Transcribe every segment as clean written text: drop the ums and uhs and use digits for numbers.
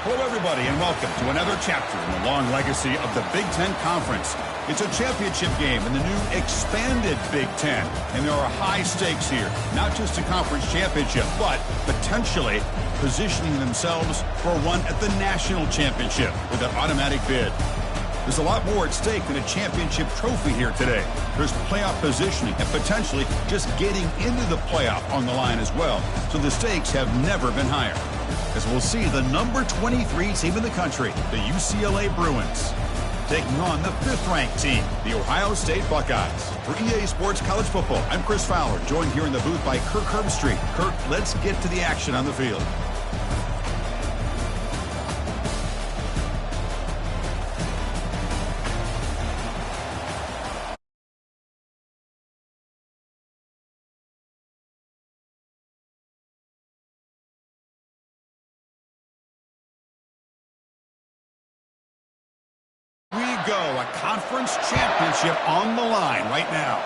Hello, everybody, and welcome to another chapter in the long legacy of the Big Ten Conference. It's a championship game in the new expanded Big Ten, and there are high stakes here, not just a conference championship, but potentially positioning themselves for one at the national championship with an automatic bid. There's a lot more at stake than a championship trophy here today. There's playoff positioning and potentially just getting into the playoff on the line as well, so the stakes have never been higher. As we'll see the number 23 team in the country, the UCLA Bruins, taking on the 5th-ranked team, the Ohio State Buckeyes. For EA Sports College Football, I'm Chris Fowler, joined here in the booth by Kirk Herbstreit. Kirk, let's get to the action on the field. Go, a conference championship on the line right now.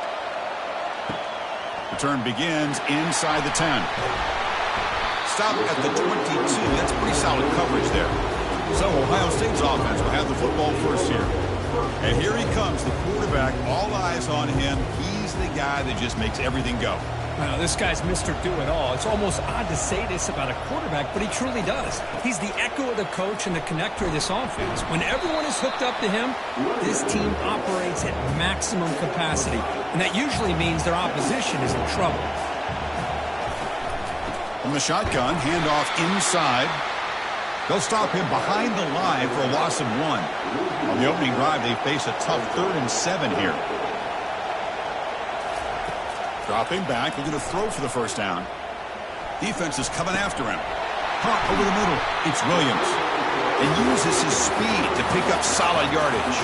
The turn begins inside the 10. Stop at the 22. That's pretty solid coverage there. So Ohio State's offense will have the football first here. And here he comes, the quarterback, all eyes on him. He's the guy that just makes everything go. Well, this guy's Mr. Do-It-All. It's almost odd to say this about a quarterback, but he truly does. He's the echo of the coach and the connector of this offense. When everyone is hooked up to him, this team operates at maximum capacity, and that usually means their opposition is in trouble. From the shotgun, handoff inside. They'll stop him behind the line for a loss of 1. On the opening drive, they face a tough 3rd and 7 here. Dropping back, looking to throw for the first down. Defense is coming after him. Hunt over the middle. It's Williams. And uses his speed to pick up solid yardage.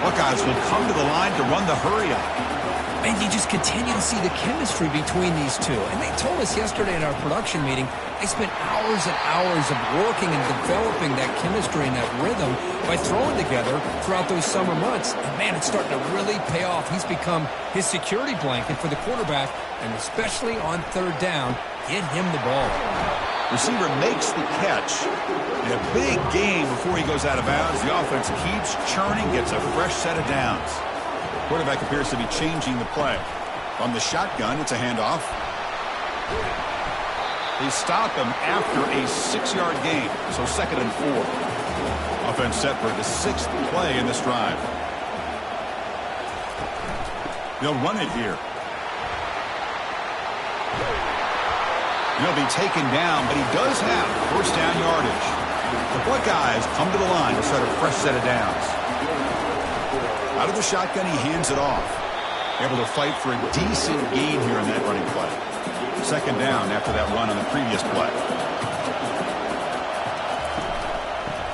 Buckeyes will come to the line to run the hurry-up. And you just continue to see the chemistry between these two. And they told us yesterday in our production meeting, they spent hours and hours of working and developing that chemistry and that rhythm by throwing together throughout those summer months. And, man, it's starting to really pay off. He's become his security blanket for the quarterback, and especially on 3rd down, get him the ball. Receiver makes the catch. And a big gain before he goes out of bounds. The offense keeps churning, gets a fresh set of downs. Quarterback appears to be changing the play. On the shotgun, it's a handoff. They stop him after a 6-yard gain, so 2nd and 4. Offense set for the 6th play in this drive. They'll run it here. He'll be taken down, but he does have first down yardage. The Buckeyes come to the line to start a fresh set of downs. Out of the shotgun, he hands it off. Able to fight for a decent gain here in that running play. 2nd down after that run on the previous play.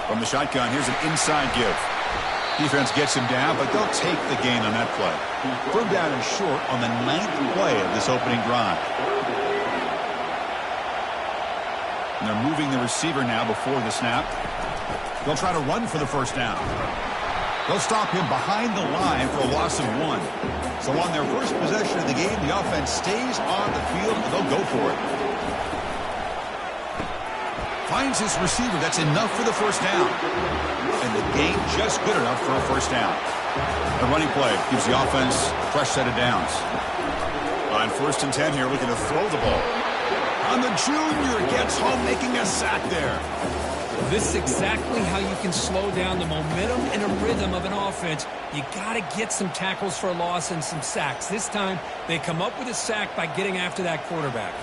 From the shotgun, here's an inside give. Defense gets him down, but they'll take the gain on that play. 3rd down and short on the 9th play of this opening drive. And they're moving the receiver now before the snap. They'll try to run for the first down. They'll stop him behind the line for a loss of 1. So on their first possession of the game, the offense stays on the field, and they'll go for it. Finds his receiver. That's enough for the first down. And the gain just good enough for a first down. The running play gives the offense a fresh set of downs. On 1st and 10 here, looking to throw the ball. And the junior gets home, making a sack there. This is exactly how you can slow down the momentum and a rhythm of an offense. You got to get some tackles for a loss and some sacks. This time, they come up with a sack by getting after that quarterback.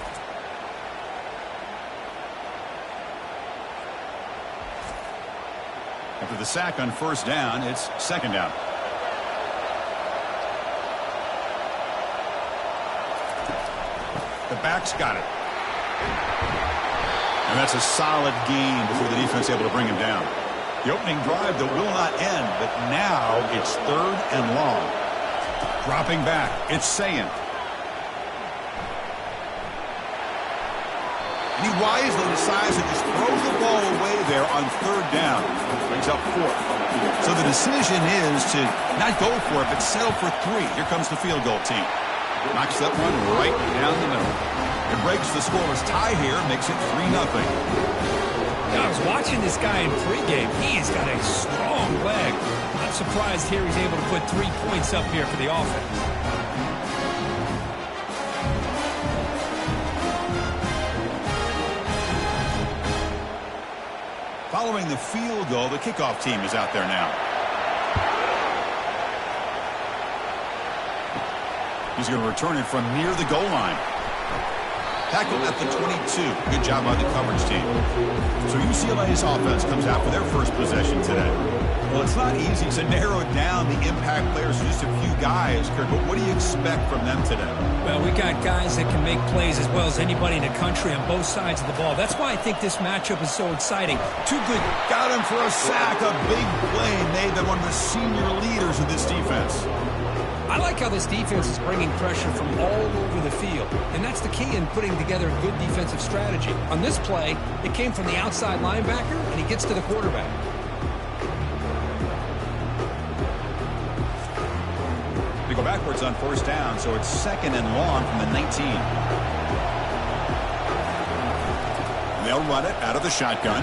After the sack on first down, it's 2nd down. The back's got it. And that's a solid gain before the defense is able to bring him down. The opening drive that will not end, but now it's 3rd and long. Dropping back, it's Sayin. He wisely decides to just throw the ball away there on 3rd down. Brings up 4th. So the decision is to not go for it, but settle for 3. Here comes the field goal team. Knocks that one right down the middle. It breaks the scoreless tie here, makes it 3-0. I was watching this guy in pregame. He's got a strong leg. I'm surprised here he's able to put 3 points up here for the offense. Following the field goal, the kickoff team is out there now. He's going to return it from near the goal line. Tackled at the 22. Good job by the coverage team. So UCLA's offense comes out for their first possession today. Well, it's not easy to narrow down the impact players to just a few guys, Kirk, but what do you expect from them today? Well, we got guys that can make plays as well as anybody in the country on both sides of the ball. That's why I think this matchup is so exciting. Two good. Got him for a sack. A big play made them one of the senior leaders of this defense. I like how this defense is bringing pressure from all over the field, and that's the key in putting together a good defensive strategy. On this play, it came from the outside linebacker, and he gets to the quarterback. They go backwards on first down, so it's 2nd and long from the 19. They'll run it out of the shotgun.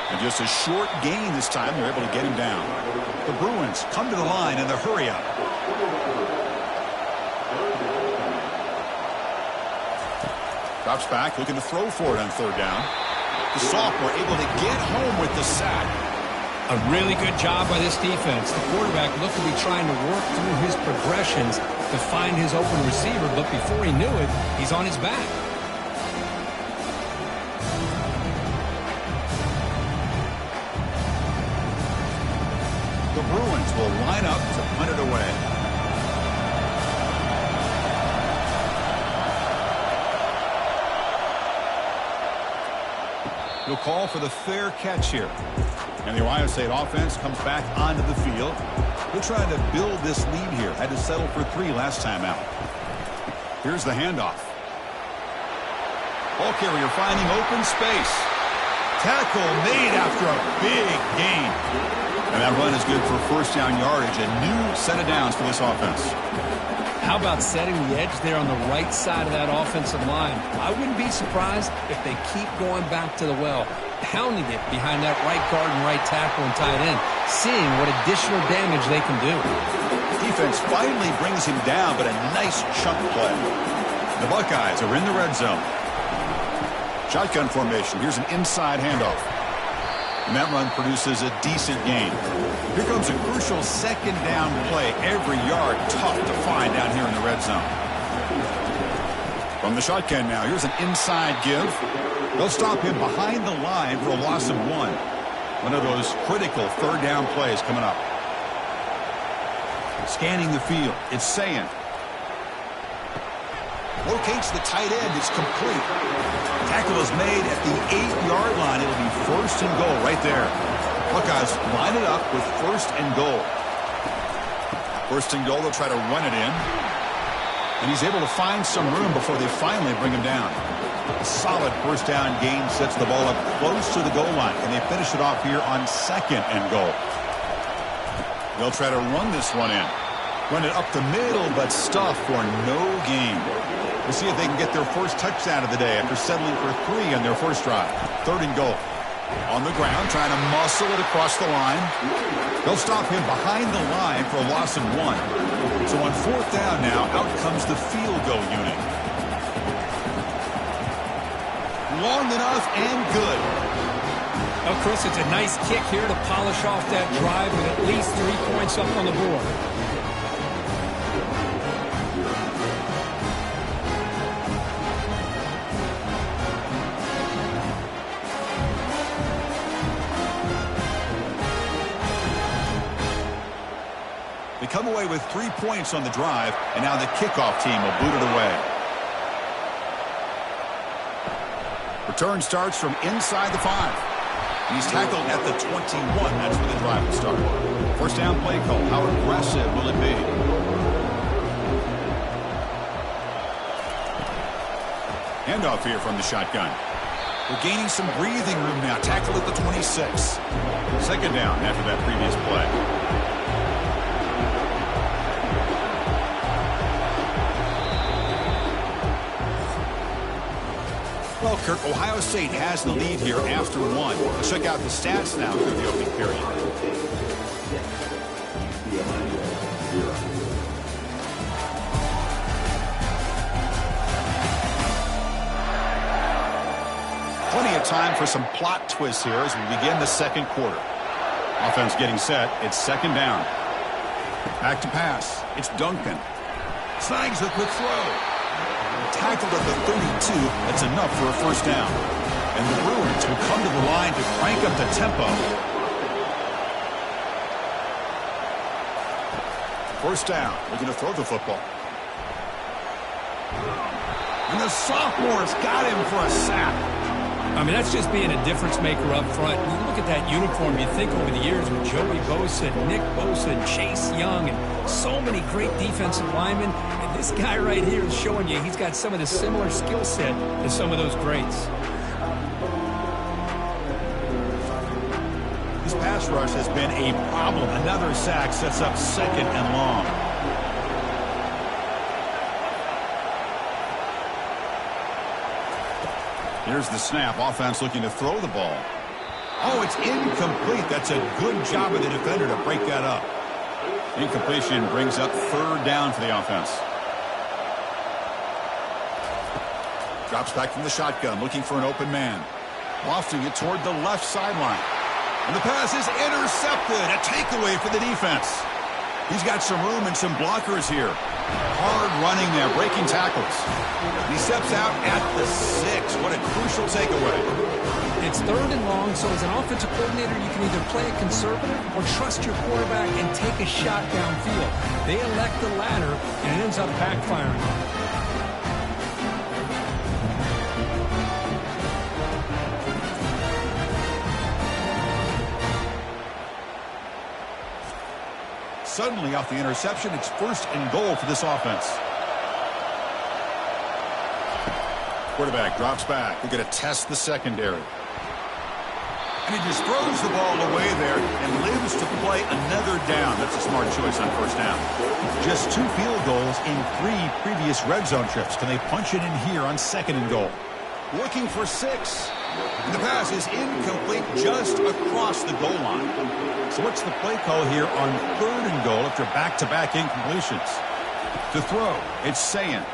And just a short gain this time, they're able to get him down. The Bruins come to the line in the hurry-up. Drops back, looking to throw for it on 3rd down. The sophomore able to get home with the sack. A really good job by this defense. The quarterback looked to be trying to work through his progressions to find his open receiver, but before he knew it, he's on his back. The Bruins will line up to punt it away. He'll call for the fair catch here. And the Ohio State offense comes back onto the field. They're trying to build this lead here. Had to settle for 3 last time out. Here's the handoff. Ball carrier finding open space. Tackle made after a big gain. And that run is good for first down yardage. A new set of downs for this offense. How about setting the edge there on the right side of that offensive line? I wouldn't be surprised if they keep going back to the well, pounding it behind that right guard and right tackle and tight end, seeing what additional damage they can do. Defense finally brings him down, but a nice chunk play. The Buckeyes are in the red zone. Shotgun formation. Here's an inside handoff. And that run produces a decent gain. Here comes a crucial 2nd down play. Every yard tough to find down here in the red zone. From the shotgun now, here's an inside give. They'll stop him behind the line for a loss of 1. One of those critical 3rd down plays coming up. Scanning the field, it's Sayin. Locates the tight end, it's complete. Tackle is made at the 8-yard line. It'll be 1st and goal right there. Buckeyes line it up with 1st and goal. 1st and goal, they'll try to run it in. And he's able to find some room before they finally bring him down. A solid 1st down gain sets the ball up close to the goal line. And they finish it off here on 2nd and goal. They'll try to run this one in. Run it up the middle, but stuff for no gain. We'll see if they can get their first touchdown of the day after settling for 3 on their first drive. 3rd and goal. On the ground, trying to muscle it across the line. They'll stop him behind the line for a loss of 1. So on 4th down now, out comes the field goal unit. Long enough and good. Well, Chris, it's a nice kick here to polish off that drive with at least 3 points up on the board. They come away with 3 points on the drive, and now the kickoff team will boot it away. Return starts from inside the 5. He's tackled at the 21. That's where the drive will start. 1st down play call. How aggressive will it be? Handoff here from the shotgun. We're gaining some breathing room now. Tackled at the 26. 2nd down after that previous play. Well, Kirk, Ohio State has the lead here after one. Let's check out the stats now through the opening period. Plenty of time for some plot twists here as we begin the second quarter. Offense getting set. It's second down. Back to pass. It's Duncan. Snags a quick throw. Tackled at the 32. That's enough for a first down. And the Bruins will come to the line to crank up the tempo. First down. We're going to throw the football. And the sophomore's got him for a sack. I mean, that's just being a difference maker up front. When you look at that uniform, you think over the years with Joey Bosa, Nick Bosa, and Chase Young, and so many great defensive linemen. And this guy right here is showing you he's got some of the similar skill set to some of those greats. This pass rush has been a problem. Another sack sets up second and long. Here's the snap. Offense looking to throw the ball. Oh, it's incomplete. That's a good job of the defender to break that up. Incompletion brings up third down for the offense. Drops back from the shotgun, looking for an open man. Lofting it toward the left sideline. And the pass is intercepted. A takeaway for the defense. He's got some room and some blockers here. Hard running there, breaking tackles. And he steps out at the 6. What a crucial takeaway. It's third and long, so as an offensive coordinator, you can either play it conservative or trust your quarterback and take a shot downfield. They elect the latter, and it ends up backfiring. Suddenly, off the interception, it's first and goal for this offense. Quarterback drops back. They're going to test the secondary. And he just throws the ball away there and lives to play another down. That's a smart choice on first down. Just 2 field goals in 3 previous red zone trips. Can they punch it in here on second and goal? Looking for 6. And the pass is incomplete just across the goal line. So what's the play call here on third and goal after back-to-back incompletions? To throw, it's Sayan.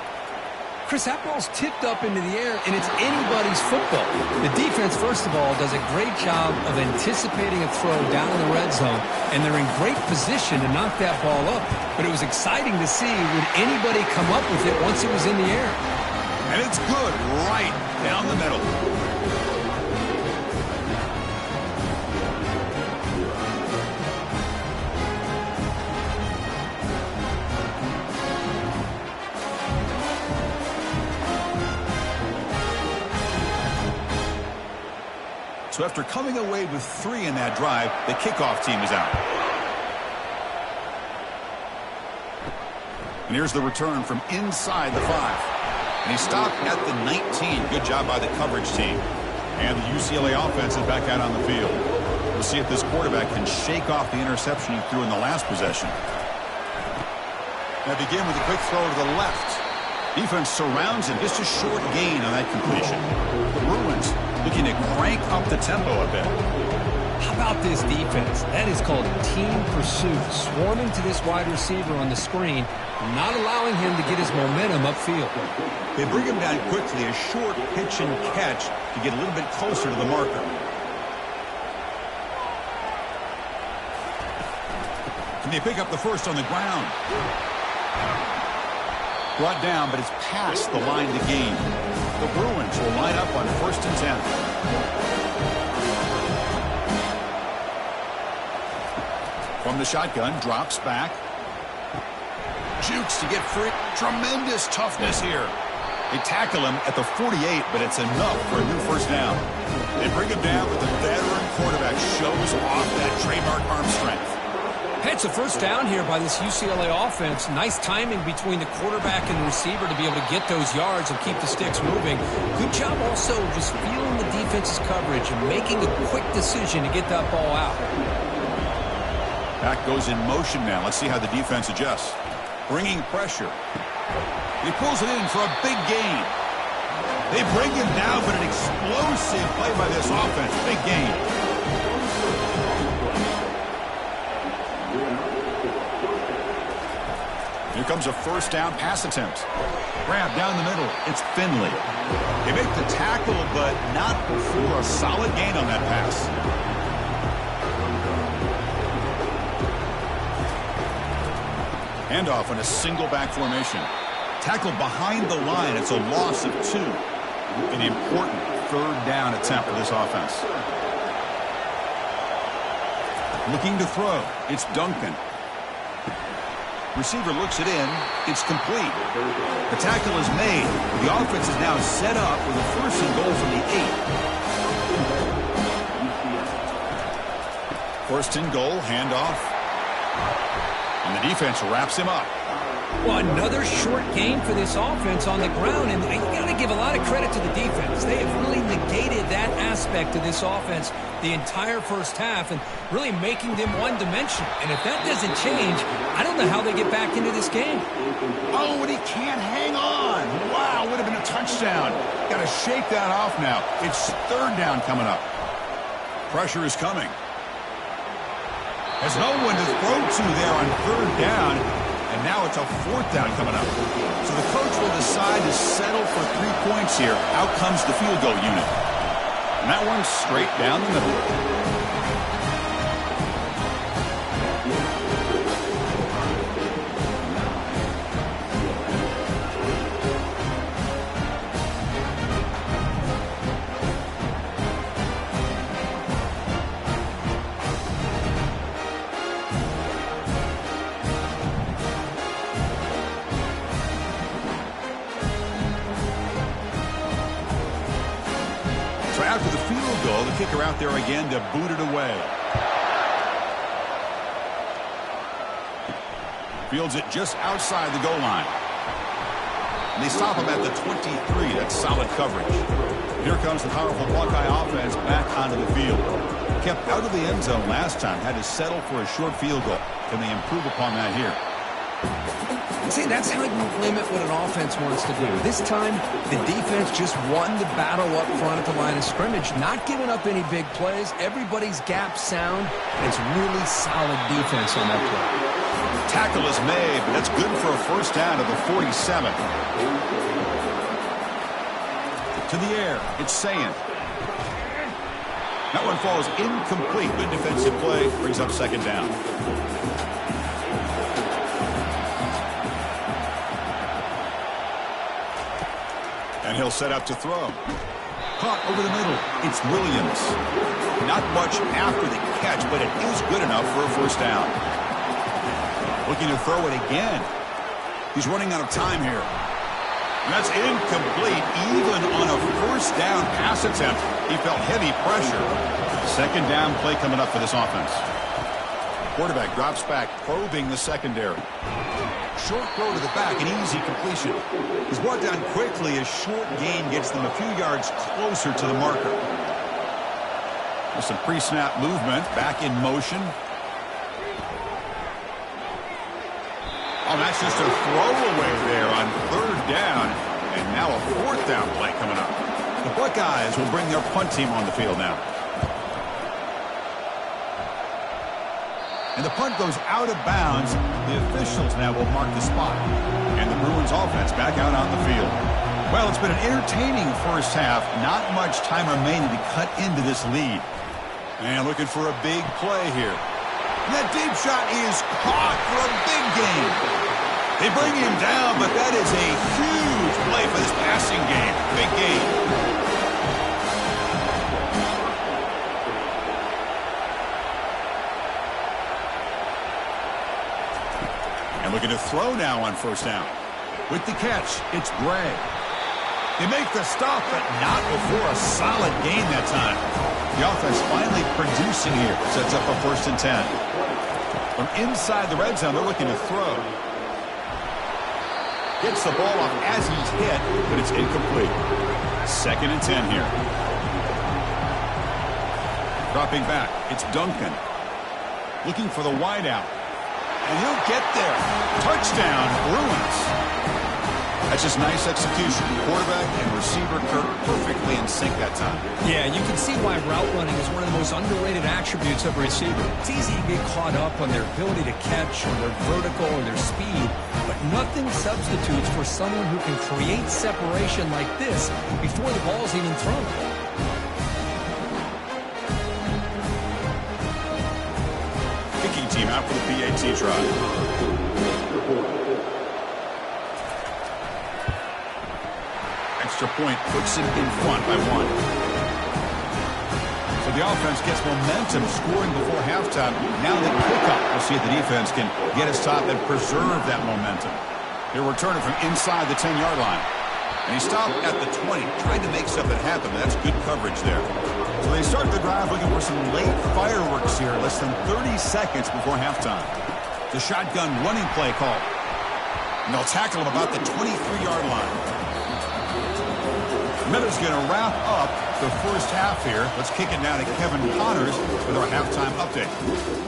Chris, that ball's tipped up into the air, and it's anybody's football. The defense, first of all, does a great job of anticipating a throw down in the red zone, and they're in great position to knock that ball up. But it was exciting to see, would anybody come up with it once it was in the air? And it's good right down the middle. So after coming away with 3 in that drive, the kickoff team is out. And here's the return from inside the 5. And he stopped at the 19. Good job by the coverage team. And the UCLA offense is back out on the field. We'll see if this quarterback can shake off the interception he threw in the last possession. Now begin with a quick throw to the left. Defense surrounds him. Just a short gain on that completion. The Bruins looking to crank up the tempo a bit. How about this defense? That is called team pursuit. Swarming to this wide receiver on the screen, not allowing him to get his momentum upfield. They bring him down quickly, a short pitch and catch to get a little bit closer to the marker. Can they pick up the first on the ground? Brought down, but it's past the line to gain. The Bruins will line up on 1st and 10. From the shotgun, drops back. Jukes to get free. Tremendous toughness here. They tackle him at the 48, but it's enough for a new first down. They bring him down, but the veteran quarterback shows off that trademark arm strength. It's a first down here by this UCLA offense. Nice timing between the quarterback and the receiver to be able to get those yards and keep the sticks moving. Good job also just feeling the defense's coverage and making a quick decision to get that ball out. Back goes in motion now. Let's see how the defense adjusts. Bringing pressure. He pulls it in for a big gain. They bring him down, but an explosive play by this offense. Big gain. Here comes a first down pass attempt. Grab down the middle. It's Finley. They make the tackle, but not before a solid gain on that pass. Handoff in a single back formation. Tackle behind the line. It's a loss of 2. An important third down attempt for this offense. Looking to throw. It's Duncan. Receiver looks it in. It's complete. The tackle is made. The offense is now set up with a first and goal from the 8. First and goal, handoff. And the defense wraps him up. Well, another short game for this offense on the ground, and you got to give a lot of credit to the defense. They have really negated that aspect of this offense the entire first half and really making them one-dimensional. And if that doesn't change, I don't know how they get back into this game. Oh, and he can't hang on. Wow, would have been a touchdown. Got to shake that off now. It's third down coming up. Pressure is coming. Has no one to throw to there on third down. And now it's a fourth down coming up. So the coach will decide to settle for 3 points here. Out comes the field goal unit. And that one's straight down the middle. After the field goal, the kicker out there again to boot it away. Fields it just outside the goal line. And they stop him at the 23. That's solid coverage. Here comes the powerful Buckeye offense back onto the field. Kept out of the end zone last time. Had to settle for a short field goal. Can they improve upon that here? See, that's how you limit what an offense wants to do. This time, the defense just won the battle up front at the line of scrimmage, not giving up any big plays. Everybody's gap sound. It's really solid defense on that play. Tackle is made, but that's good for a first down to the 47. To the air, it's Sayin. That one falls incomplete. Good defensive play, brings up second down. And he'll set up to throw. Caught over the middle. It's Williams. Not much after the catch, but it is good enough for a first down. Looking to throw it again. He's running out of time here. And that's incomplete. Even on a first down pass attempt, he felt heavy pressure. Second down play coming up for this offense. Quarterback drops back, probing the secondary. Short throw to the back, an easy completion. He's brought down quickly. A short gain gets them a few yards closer to the marker. With some pre-snap movement, back in motion. Oh, that's just a throwaway there on third down. And now a fourth down play coming up. The Buckeyes will bring their punt team on the field now. And the punt goes out of bounds. The officials now will mark the spot. And the Bruins offense back out on the field. Well, it's been an entertaining first half. Not much time remaining to cut into this lead. And looking for a big play here. And that deep shot is caught for a big gain. They bring him down, but that is a huge play for this passing game. Big gain. And looking to throw now on first down. With the catch, it's Gray. They make the stop, but not before a solid gain that time. The offense finally producing here. Sets up a 1st and 10. From inside the red zone, they're looking to throw. Gets the ball off as he's hit, but it's incomplete. 2nd and 10 here. Dropping back, it's Duncan. Looking for the wideout. And he'll get there. Touchdown, Bruins. That's just nice execution. Quarterback and receiver Kirk perfectly in sync that time. Yeah, you can see why route running is one of the most underrated attributes of a receiver. It's easy to get caught up on their ability to catch or their vertical or their speed, but nothing substitutes for someone who can create separation like this before the ball's even thrown. Kicking team out for the PAT try. Extra point puts him in front by 1. So the offense gets momentum scoring before halftime. Now they kick up. We'll see if the defense can get his top and preserve that momentum. He'll return it from inside the 10-yard line. And he stopped at the 20, trying to make something happen. That's good coverage there. So they start the drive looking for some late fireworks here, less than 30 seconds before halftime. The shotgun running play call. And they'll tackle him about the 23-yard line. Miller's going to wrap up the first half here. Let's kick it now to Kevin Connors with our halftime update.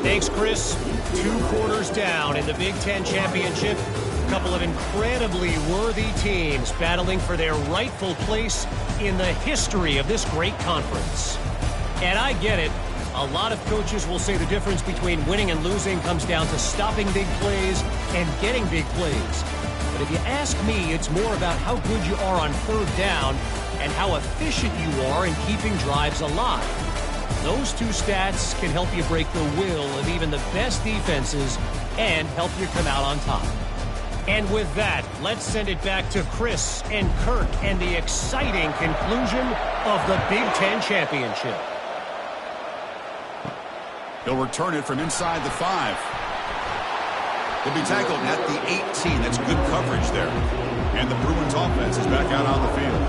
Thanks, Chris. 2 quarters down in the Big Ten Championship. A couple of incredibly worthy teams battling for their rightful place in the history of this great conference. And I get it. A lot of coaches will say the difference between winning and losing comes down to stopping big plays and getting big plays. But if you ask me, it's more about how good you are on third down and how efficient you are in keeping drives alive. Those 2 stats can help you break the will of even the best defenses and help you come out on top. And with that, let's send it back to Chris and Kirk and the exciting conclusion of the Big Ten Championship. He'll return it from inside the 5. He'll be tackled at the 18. That's good coverage there. And the Bruins offense is back out on the field.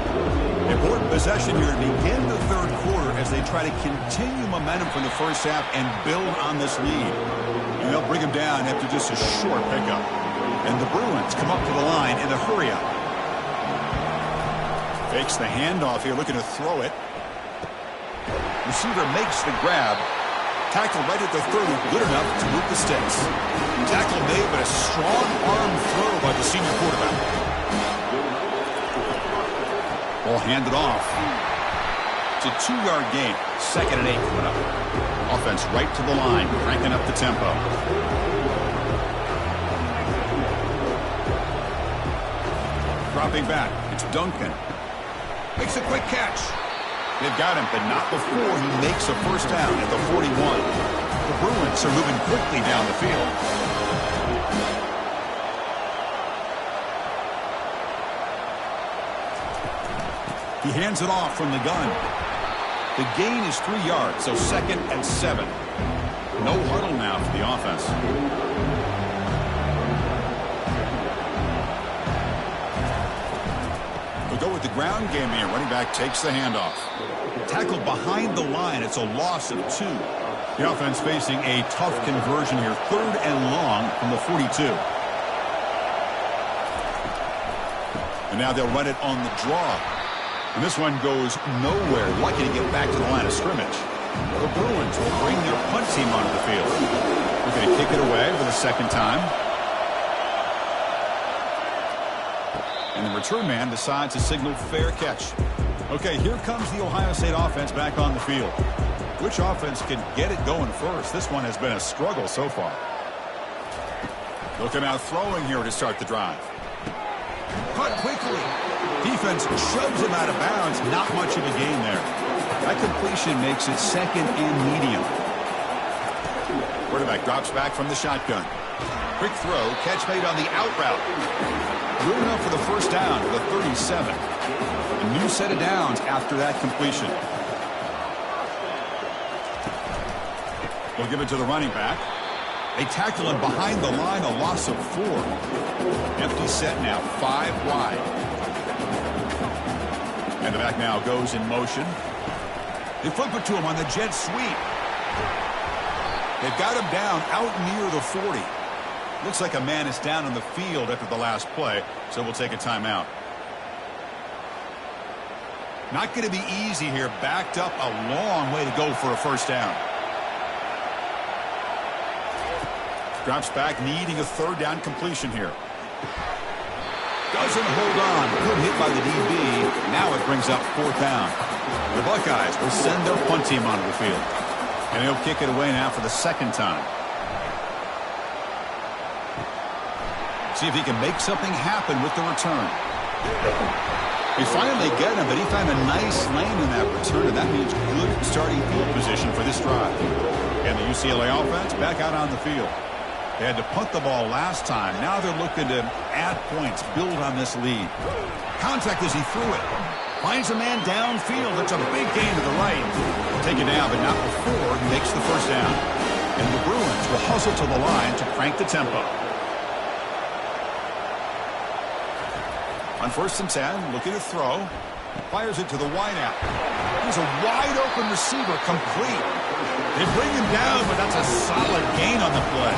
Important possession here to begin the third quarter as they try to continue momentum from the first half and build on this lead. And they'll bring him down after just a short pickup. And the Bruins come up to the line in the hurry up. Fakes the handoff here, looking to throw it. Receiver makes the grab. Tackle right at the 30, good enough to move the sticks. Tackle made, but a strong arm throw by the senior quarterback. Ball handed off. It's a 2-yard gain. 2nd and 8 coming up. Offense right to the line, cranking up the tempo. Dropping back, it's Duncan. Makes a quick catch. They've got him, but not before he makes a first down at the 41. The Bruins are moving quickly down the field. He hands it off from the gun. The gain is 3 yards, so 2nd and 7. No huddle now for the offense. We'll go with the ground game here. Running back takes the handoff. Tackled behind the line. It's a loss of 2. The offense facing a tough conversion here. 3rd and long from the 42. And now they'll run it on the draw. And this one goes nowhere. Lucky to get back to the line of scrimmage. The Bruins will bring their punt team onto the field. They're going to kick it away for the 2nd time. And the return man decides to signal fair catch. Okay, here comes the Ohio State offense back on the field. Which offense can get it going first? This one has been a struggle so far. Looking out throwing here to start the drive. Cut quickly. Defense shoves him out of bounds. Not much of a gain there. That completion makes it 2nd and medium. Quarterback drops back from the shotgun. Quick throw. Catch made on the out route. Good enough for the first down to the 37. A new set of downs after that completion. We'll give it to the running back. They tackle him behind the line, a loss of 4. Empty set now, 5 wide. And the back now goes in motion. They flip it to him on the jet sweep. They've got him down out near the 40. Looks like a man is down on the field after the last play, so we'll take a timeout. Not going to be easy here. Backed up a long way to go for a first down. Drops back, needing a 3rd down completion here. Doesn't hold on. Good hit by the DB. Now it brings up 4th down. The Buckeyes will send their punt team onto the field. And he'll kick it away now for the 2nd time. See if he can make something happen with the return. They finally get him, but he found a nice lane in that return, and that means good starting field position for this drive. And the UCLA offense back out on the field. They had to punt the ball last time. Now they're looking to add points, build on this lead. Contact as he threw it. Finds a man downfield. That's a big gain to the right. Take it down, but not before he makes the 1st down. And the Bruins will hustle to the line to crank the tempo. On 1st and 10, looking to throw. Fires it to the wideout. There's a wide-open receiver, complete. They bring him down, but that's a solid gain on the play.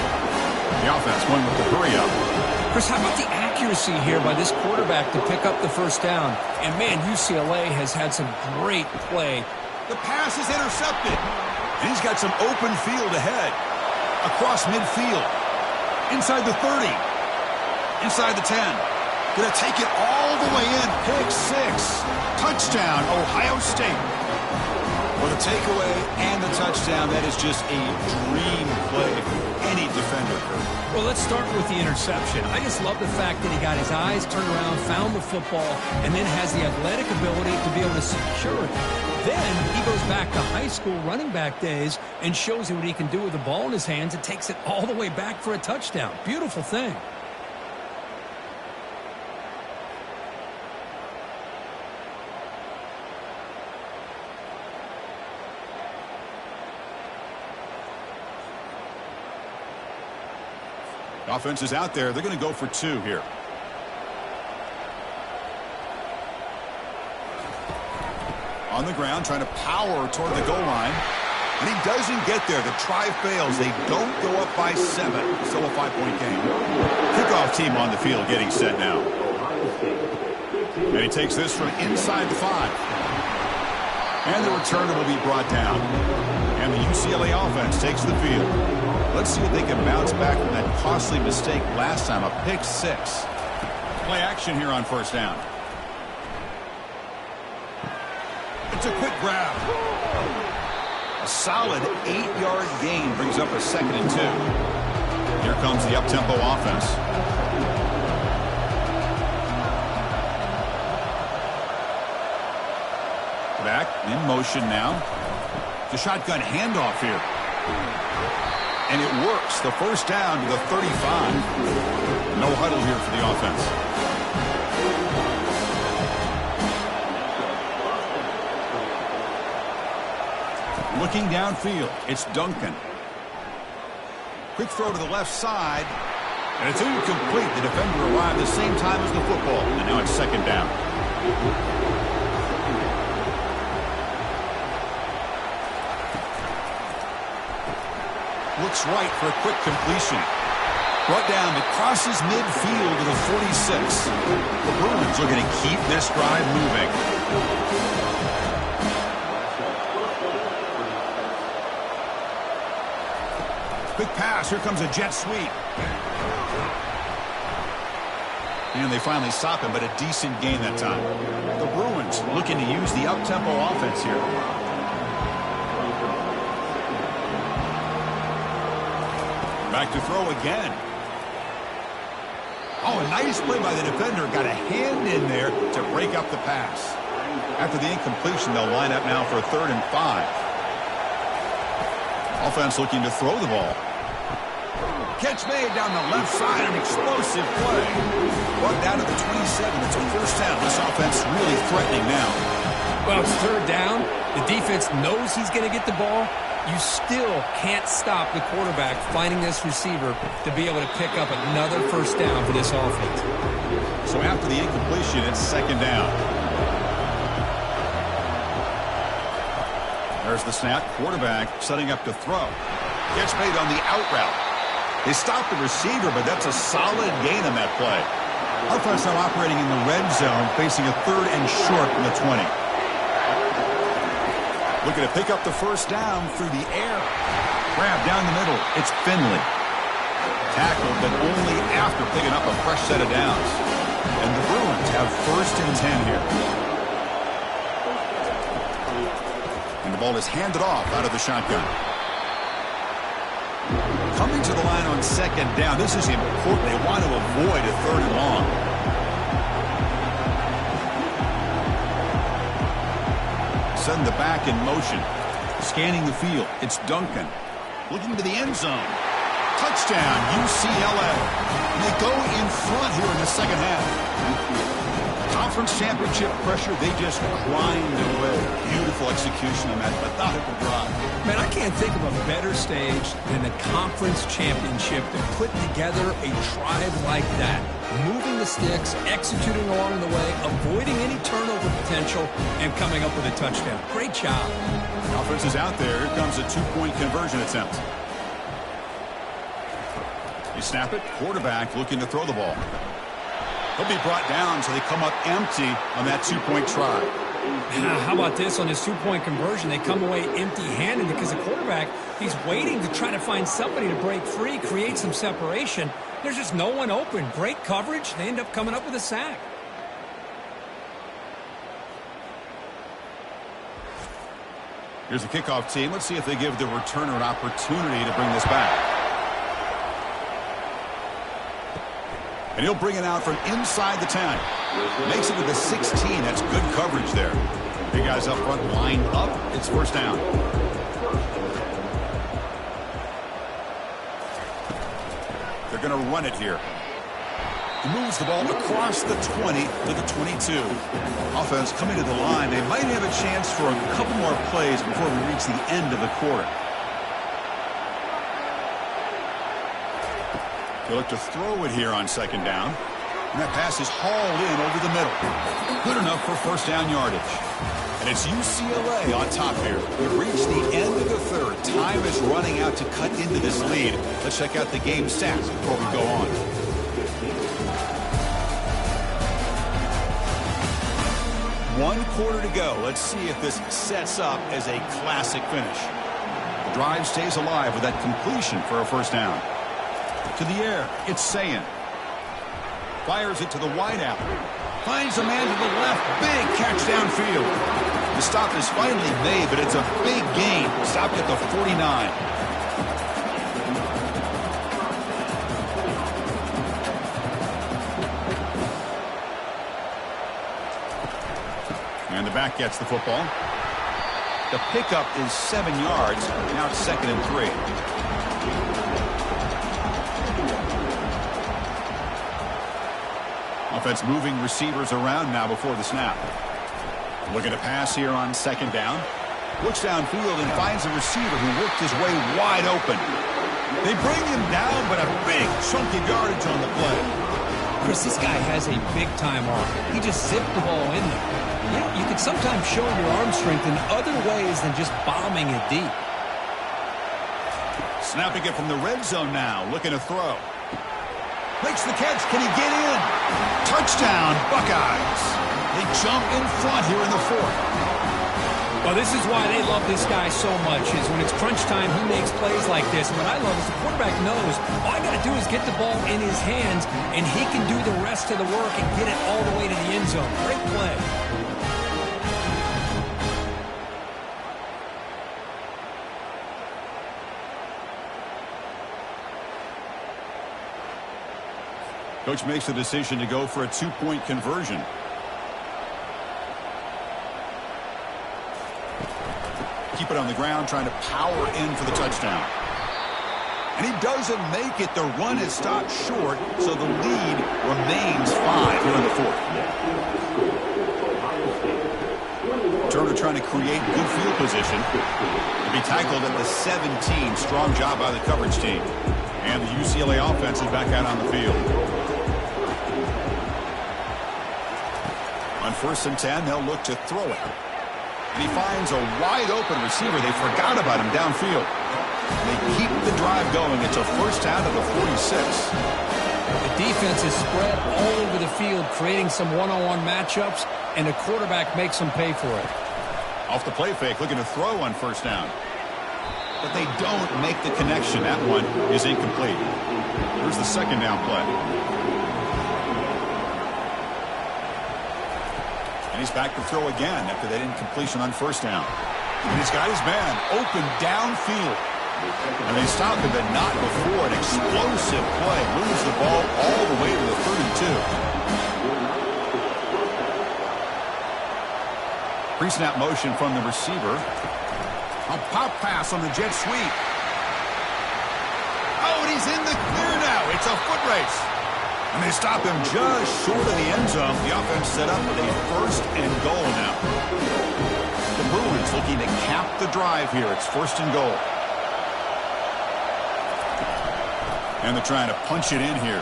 The offense going with the hurry-up. Chris, how about the accuracy here by this quarterback to pick up the 1st down? And, man, UCLA has had some great play. The pass is intercepted. And he's got some open field ahead. Across midfield. Inside the 30. Inside the 10. Going to take it all the way in. Pick 6. Touchdown, Ohio State. For the takeaway and the touchdown, that is just a dream play for any defender. Well, let's start with the interception. I just love the fact that he got his eyes turned around, found the football, and then has the athletic ability to be able to secure it. Then he goes back to high school running back days and shows you what he can do with the ball in his hands and takes it all the way back for a touchdown. Beautiful thing. Offense is out there. They're going to go for 2 here. On the ground, trying to power toward the goal line. And he doesn't get there. The try fails. They don't go up by 7. Still a 5-point game. Kickoff team on the field getting set now. And he takes this from inside the 5. And the returner will be brought down. And the UCLA offense takes the field. Let's see if they can bounce back from that costly mistake last time, a pick 6. Play action here on 1st down. It's a quick grab. A solid 8-yard gain brings up a 2nd and 2. Here comes the up-tempo offense. Back in motion now. The shotgun handoff here. And it works. The 1st down to the 35. No huddle here for the offense. Looking downfield, it's Duncan. Quick throw to the left side. And it's incomplete. The defender arrived the same time as the football. And now it's 2nd down. Looks right for a quick completion. Brought down, it crosses midfield to the 46. The Bruins are going to keep this drive moving. Quick pass, here comes a jet sweep. And they finally stop him, but a decent gain that time. The Bruins looking to use the up-tempo offense here. Back to throw again. Oh, a nice play by the defender. Got a hand in there to break up the pass. After the incompletion, they'll line up now for a 3rd and 5. Offense looking to throw the ball. Catch made down the left side. An explosive play. Brought down to the 27. It's a 1st down. This offense really threatening now. Well, it's 3rd down. The defense knows he's going to get the ball. You still can't stop the quarterback finding this receiver to be able to pick up another 1st down for this offense. So after the incompletion, it's 2nd down. There's the snap. Quarterback setting up to throw. Gets made on the out route. They stop the receiver, but that's a solid gain on that play. Offense now operating in the red zone, facing a 3rd and short from the 20. Looking to pick up the 1st down through the air. Grab down the middle. It's Finley. Tackled, but only after picking up a fresh set of downs. And the Bruins have 1st and 10 here. And the ball is handed off out of the shotgun. Coming to the line on 2nd down. This is important. They want to avoid a 3rd and long. Send the back in motion. Scanning the field. It's Duncan. Looking to the end zone. Touchdown, UCLA. And they go in front here in the 2nd half. Conference championship pressure, they just grind away. Beautiful execution on that methodical drive. Man, I can't think of a better stage than the conference championship to put together a drive like that. Moving the sticks, executing along the way, avoiding any turnover potential, and coming up with a touchdown. Great job. The offense is out there. Here comes a 2-point conversion attempt. They snap it. Quarterback looking to throw the ball. He'll be brought down, so they come up empty on that 2-point try. How about this on his 2-point conversion? They come away empty-handed because the quarterback, he's waiting to try to find somebody to break free, create some separation. There's just no one open. Great coverage. They end up coming up with a sack. Here's the kickoff team. Let's see if they give the returner an opportunity to bring this back. And he'll bring it out from inside the 10. Makes it to the 16. That's good coverage there. Big guys up front lined up. It's 1st down. They're going to run it here. He moves the ball across the 20 to the 22. Offense coming to the line. They might have a chance for a couple more plays before we reach the end of the quarter. They look to throw it here on 2nd down. And that pass is hauled in over the middle. Good enough for 1st down yardage. And it's UCLA on top here. We've reached the end of the 3rd. Time is running out to cut into this lead. Let's check out the game stats before we go on. One quarter to go. Let's see if this sets up as a classic finish. The drive stays alive with that completion for a 1st down. To the air, it's Sayin. Fires it to the wideout. Finds a man to the left. Big catch downfield. The stop is finally made, but it's a big gain. Stopped at the 49. And the back gets the football. The pickup is 7 yards. Now it's 2nd and 3. Offense moving receivers around now before the snap. Looking to pass here on 2nd down. Looks downfield and finds a receiver who worked his way wide open. They bring him down, but a big chunk of yardage on the play. Chris, this guy has a big-time arm. He just zipped the ball in there. You can sometimes show your arm strength in other ways than just bombing it deep. Snapping it from the red zone now. Looking to throw. Makes the catch. Can he get in? Touchdown, Buckeyes. They jump in front here in the 4th. Well, this is why they love this guy so much, is when it's crunch time, he makes plays like this. And what I love is the quarterback knows all I got to do is get the ball in his hands, and he can do the rest of the work and get it all the way to the end zone. Great play. Coach makes the decision to go for a 2-point conversion. Keep it on the ground, trying to power in for the touchdown. And he doesn't make it. The run is stopped short, so the lead remains 5 here in the 4th. Turner trying to create good field position. To be tackled at the 17. Strong job by the coverage team. And the UCLA offense is back out on the field. On 1st and 10, they'll look to throw it. And he finds a wide-open receiver. They forgot about him downfield. They keep the drive going. It's a 1st down to the 46. The defense is spread all over the field, creating some one-on-one matchups, and the quarterback makes them pay for it. Off the play fake, looking to throw on 1st down. But they don't make the connection. That one is incomplete. Here's the 2nd down play. And he's back to throw again after that incompletion on first down. And he's got his man open downfield. And they stop him, but not before an explosive play. Moves the ball all the way to the 32. Pre-snap motion from the receiver. A pop pass on the jet sweep. Oh, and he's in the clear now. It's a foot race. And they stop him just short of the end zone. The offense set up with a first and goal now. The Bruins looking to cap the drive here. It's first and goal. And they're trying to punch it in here.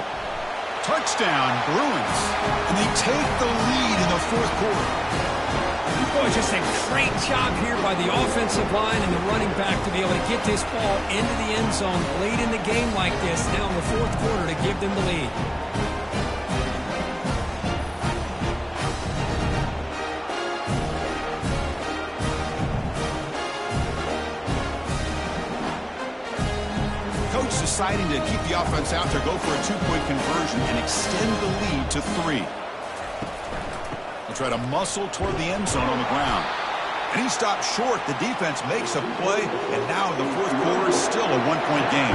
Touchdown, Bruins. And they take the lead in the fourth quarter. Boy, just a great job here by the offensive line and the running back to be able to get this ball into the end zone late in the game like this, now in the fourth quarter, to give them the lead. Coach deciding to keep the offense out there, go for a two-point conversion and extend the lead to 3. Try to muscle toward the end zone on the ground. And he stopped short. The defense makes a play, and now in the fourth quarter, still a one-point game.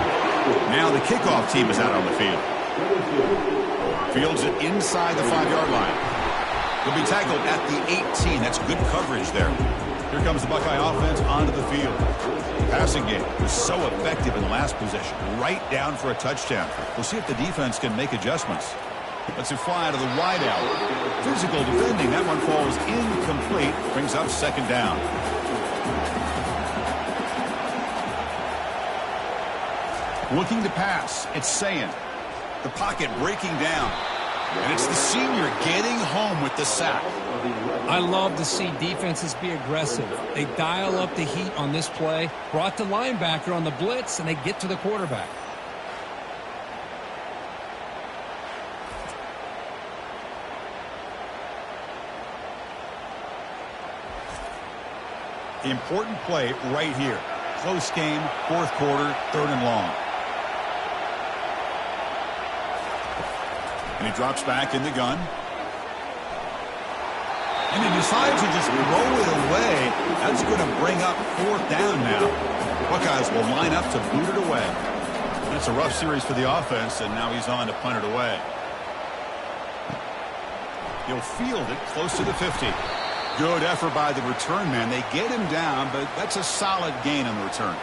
Now the kickoff team is out on the field. Fields it inside the 5-yard line. He'll be tackled at the 18. That's good coverage there. Here comes the Buckeye offense onto the field. The passing game was so effective in the last possession, right down for a touchdown. We'll see if the defense can make adjustments. Let's it fly to the wide out. Physical defending. That one falls incomplete. Brings up second down. Looking to pass. It's Sayin. The pocket breaking down. And it's the senior getting home with the sack. I love to see defenses be aggressive. They dial up the heat on this play, brought the linebacker on the blitz, and they get to the quarterback. Important play right here. Close game, fourth quarter, third and long. And he drops back in the gun. And he decides to just roll it away. That's going to bring up fourth down now. Buckeyes will line up to boot it away. That's a rough series for the offense, and now he's on to punt it away. He'll field it close to the 50. Good effort by the return man. They get him down, but that's a solid gain on the return.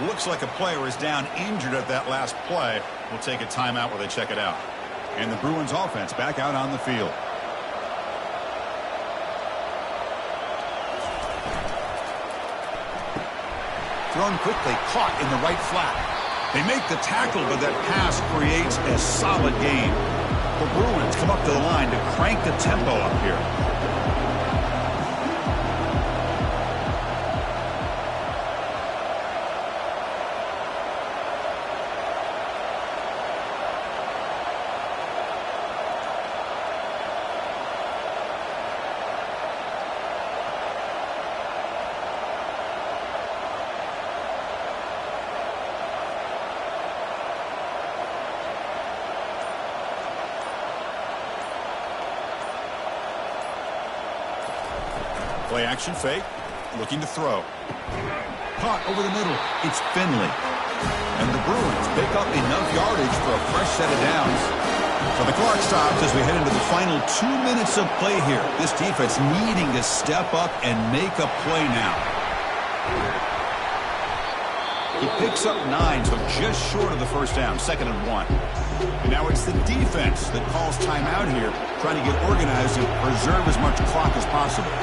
Looks like a player is down injured at that last play. We'll take a timeout while they check it out. And the Bruins offense back out on the field. Thrown quickly, caught in the right flat. They make the tackle, but that pass creates a solid gain. The Bruins come up to the line to crank the tempo up here. Play action fake, looking to throw. Caught over the middle. It's Finley. And the Bruins pick up enough yardage for a fresh set of downs. So the clock stops as we head into the final 2 minutes of play here. This defense needing to step up and make a play now. He picks up 9, so just short of the first down, 2nd and 1. And now it's the defense that calls timeout here, trying to get organized and preserve as much clock as possible.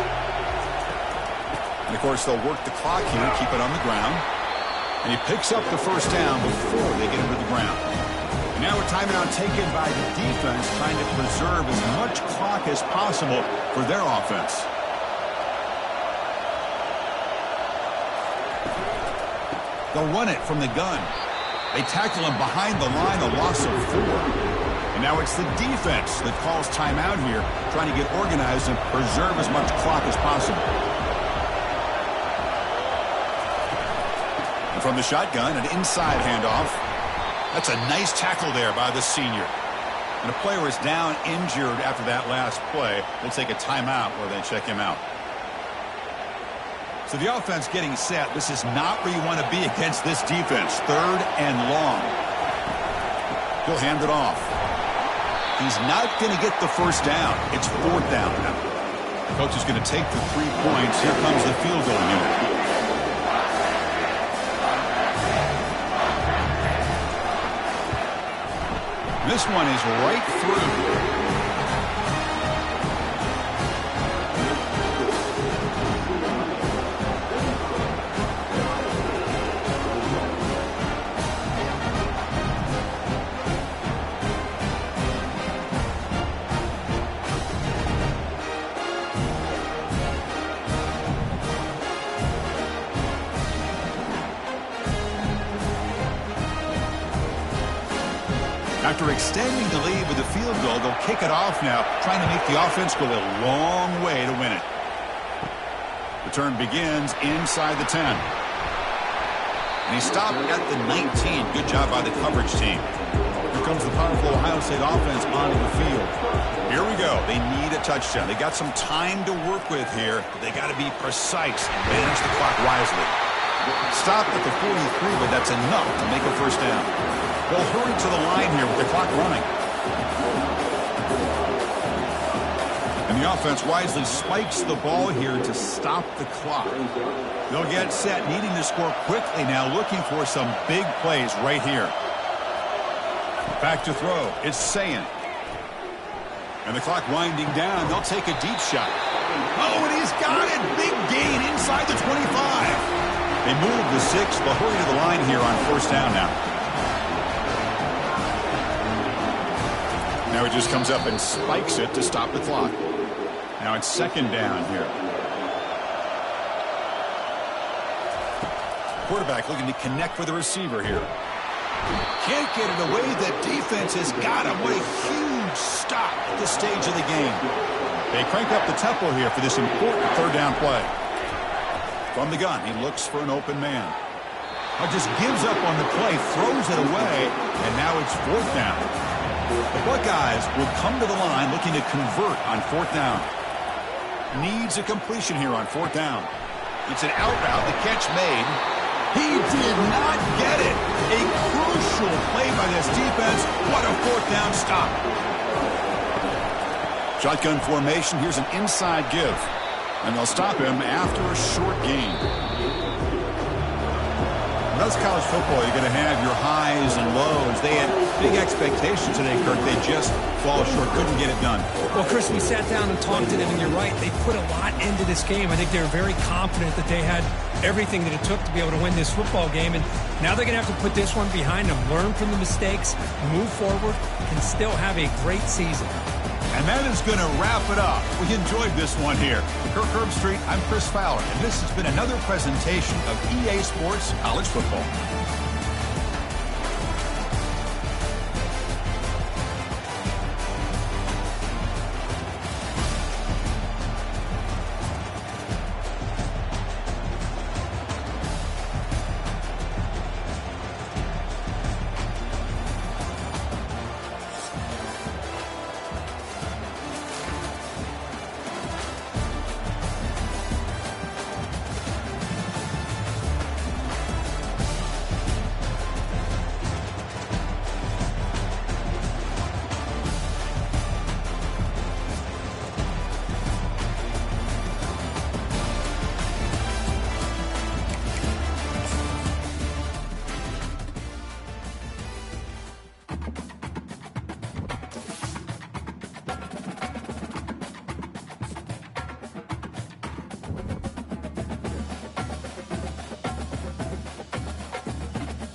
And, of course, they'll work the clock here, keep it on the ground. And he picks up the first down before they get him to the ground. And now a timeout taken by the defense, trying to preserve as much clock as possible for their offense. They'll run it from the gun. They tackle him behind the line, a loss of 4. And now it's the defense that calls timeout here, trying to get organized and preserve as much clock as possible. And from the shotgun, an inside handoff. That's a nice tackle there by the senior. And a player is down injured after that last play. We'll take a timeout where they check him out. So the offense getting set. This is not where you want to be against this defense. 3rd and long. He'll hand it off. He's not going to get the first down. It's 4th down now. Coach is going to take the 3 points. Here comes the field goal unit. This one is right through. After extending the lead with a field goal, they'll kick it off now, trying to make the offense go a long way to win it. Return begins inside the 10. And he stopped at the 19. Good job by the coverage team. Here comes the powerful Ohio State offense onto the field. Here we go. They need a touchdown. They got some time to work with here, but they got to be precise and manage the clock wisely. Stop at the 43, but that's enough to make a first down. They'll hurry to the line here with the clock running. And the offense wisely spikes the ball here to stop the clock. They'll get set, needing to score quickly now, looking for some big plays right here. Back to throw. It's Sayin. And the clock winding down. They'll take a deep shot. Oh, and he's got it. Big gain inside the 25. They move the 6. They'll hurry to the line here on first down now. Now he just comes up and spikes it to stop the clock. Now it's 2nd down here. Quarterback looking to connect with the receiver here. Can't get it away. The defense has got him. What a huge stop at this stage of the game. They crank up the tempo here for this important 3rd down play. From the gun, he looks for an open man. Just gives up on the play, throws it away, and now it's 4th down. The Buckeyes will come to the line looking to convert on 4th down. Needs a completion here on 4th down. It's an out route. The catch made. He did not get it. A crucial play by this defense. What a 4th down stop. Shotgun formation. Here's an inside give. And they'll stop him after a short gain. That's college football. You're going to have your highs and lows. They had big expectations today, Kirk. They just fall short. Couldn't get it done. Well, Chris, we sat down and talked to them, and you're right. They put a lot into this game. I think they were very confident that they had everything that it took to be able to win this football game. And now they're going to have to put this one behind them, learn from the mistakes, move forward, and still have a great season. And that is going to wrap it up. We enjoyed this one here. Kirk Herbstreit, I'm Chris Fowler, and this has been another presentation of EA Sports College Football.